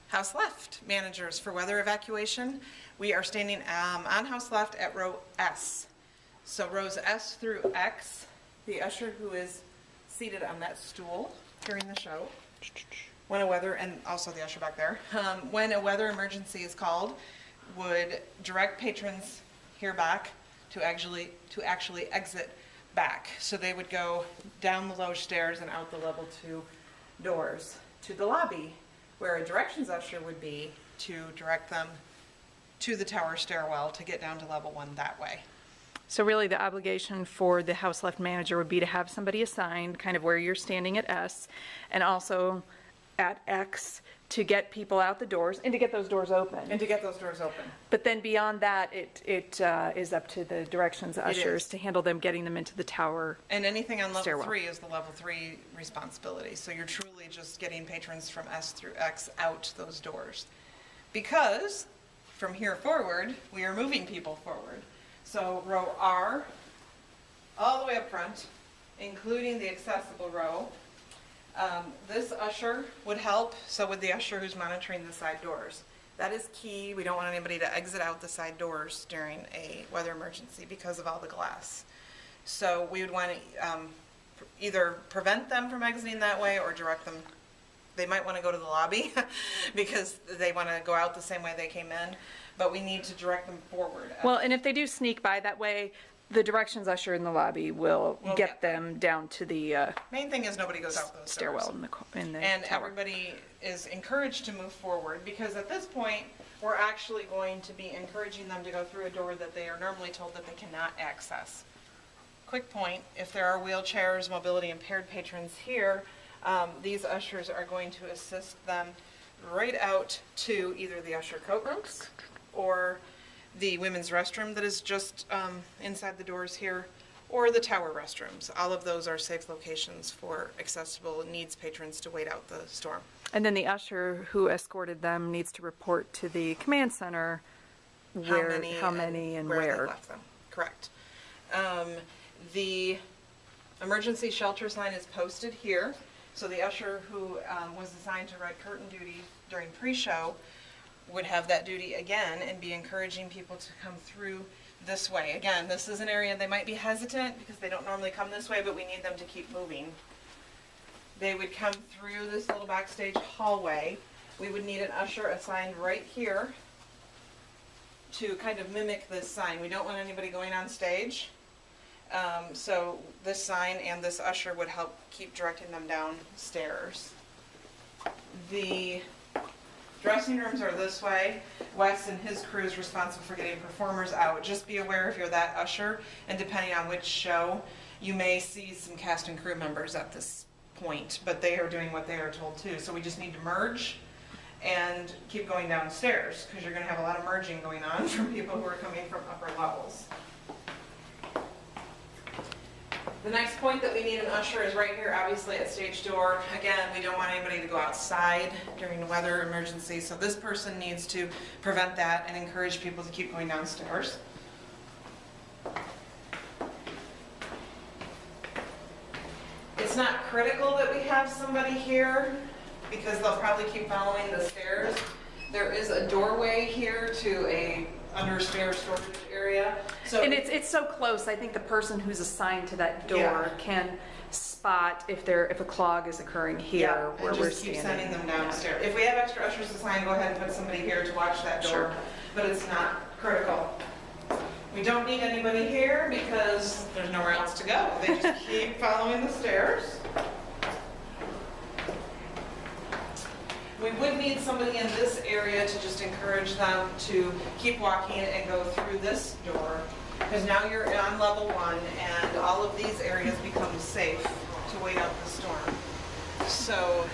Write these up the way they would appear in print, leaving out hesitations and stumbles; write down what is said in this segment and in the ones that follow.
House left managers for weather evacuation. We are standing on house left at row S. So rows S through X, the usher who is seated on that stool during the show, when a weather, and also the usher back there, when a weather emergency is called, would direct patrons here back to actually exit back. So they would go down the low stairs and out the level 2 doors to the lobby, where a directions usher would be to direct them to the tower stairwell to get down to level 1 that way. So really the obligation for the house left manager would be to have somebody assigned kind of where you're standing at S, and also at X to get people out the doors and to get those doors open. And to get those doors open. But then beyond that, it is up to the directions ushers to handle them, getting them into the tower. And anything on level stairwell. 3 is the level 3 responsibility. So you're truly just getting patrons from S through X out those doors. Because from here forward, we are moving people forward. So row R, all the way up front, including the accessible row. This usher would help, so would the usher who's monitoring the side doors. That is key. We don't want anybody to exit out the side doors during a weather emergency because of all the glass. So we would want to either prevent them from exiting that way or direct them. They might want to go to the lobby because they want to go out the same way they came in, but we need to direct them forward. Well, and if they do sneak by that way, the directions usher in the lobby will get them down to the main thing is nobody goes out those stairwell doors. in the And tower. everybody is encouraged to move forward, because at this point we're actually going to be encouraging them to go through a door that they are normally told that they cannot access. Quick point, if there are wheelchairs, mobility impaired patrons here, these ushers are going to assist them right out to either the usher coat rooms or the women's restroom that is just inside the doors here, or the tower restrooms. All of those are safe locations for accessible needs patrons to wait out the storm. And then the usher who escorted them needs to report to the command center how many and where. They left them. Correct. The emergency shelter sign is posted here. So the usher who was assigned to red curtain duty during pre-show would have that duty again and be encouraging people to come through this way. Again, this is an area they might be hesitant because they don't normally come this way, but we need them to keep moving. They would come through this little backstage hallway. We would need an usher assigned right here to kind of mimic this sign. We don't want anybody going on stage. So this sign and this usher would help keep directing them downstairs. The dressing rooms are this way. Wes and his crew is responsible for getting performers out. Just be aware if you're that usher, and depending on which show, you may see some cast and crew members at this point, but they are doing what they are told to. So we just need to merge and keep going downstairs, because you're going to have a lot of merging going on from people who are coming from upper levels. The next point that we need an usher is right here, obviously at stage door. Again, we don't want anybody to go outside during a weather emergency, so this person needs to prevent that and encourage people to keep going downstairs. It's not critical that we have somebody here because they'll probably keep following the stairs. There is a doorway here to a under stair storage area. So and it's so close. I think the person who's assigned to that door can spot if a clog is occurring here where we're just keep standing. Sending them downstairs. If we have extra ushers assigned, go ahead and put somebody here to watch that door. Sure. But it's not critical. We don't need anybody here because there's nowhere else to go. They just keep following the stairs. We would need somebody in this area to just encourage them to keep walking and go through this door, because now you're on level 1 and all of these areas become safe to wait out the storm. So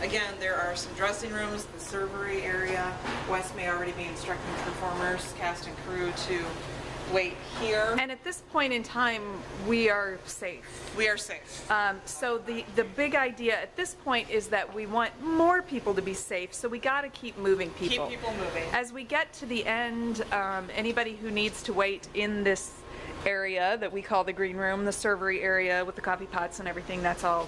again, there are some dressing rooms, the servery area. Wes may already be instructing performers, cast and crew to wait here. And at this point in time, we are safe. We are safe. So the big idea at this point is that we want more people to be safe, so we got to keep moving people. Keep people moving. As we get to the end, anybody who needs to wait in this area that we call the green room, the servery area with the coffee pots and everything, that's all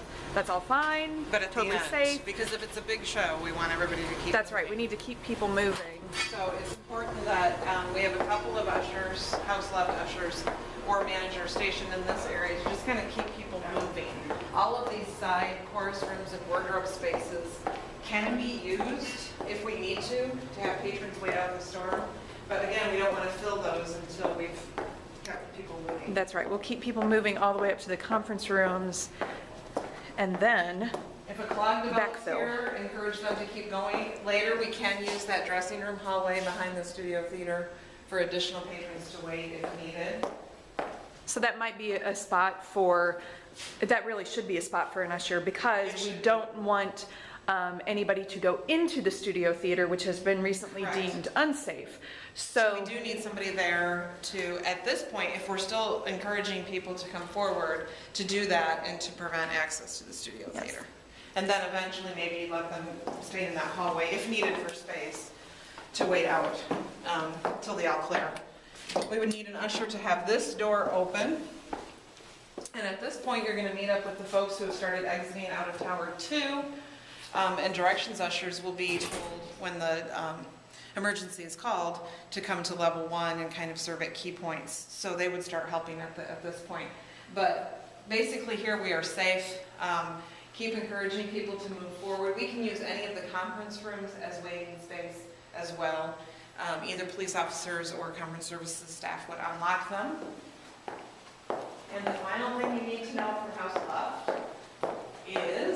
fine, But at totally the end, safe. because if it's a big show, we want everybody to keep. That's right, we need to keep people moving. So it's important that we have a couple of ushers, house left ushers, or managers stationed in this area to just kind of keep people moving. All of these side chorus rooms and wardrobe spaces can be used if we need to have patrons wait out the storm. But again, we don't want to fill those until we've got people moving. That's right, we'll keep people moving all the way up to the conference rooms, and then, If a clog develops Backfill. here, encourage them to keep going. Later, we can use that dressing room hallway behind the studio theater for additional patrons to wait if needed. so that might be a spot for, that really should be a spot for an usher, because we don't want anybody to go into the studio theater, which has been recently Correct. deemed unsafe. So So, we do need somebody there to, at this point, if we're still encouraging people to come forward, to do that and to prevent access to the studio Yes. theater. And then eventually maybe let them stay in that hallway if needed for space to wait out till the all clear. We would need an usher to have this door open. And at this point, you're gonna meet up with the folks who have started exiting out of Tower 2. And directions ushers will be told when the emergency is called to come to level 1 and kind of serve at key points. So they would start helping at this point. But basically here we are safe. Keep encouraging people to move forward. We can use any of the conference rooms as waiting space as well. Either police officers or conference services staff would unlock them. And the final thing you need to know for House Left is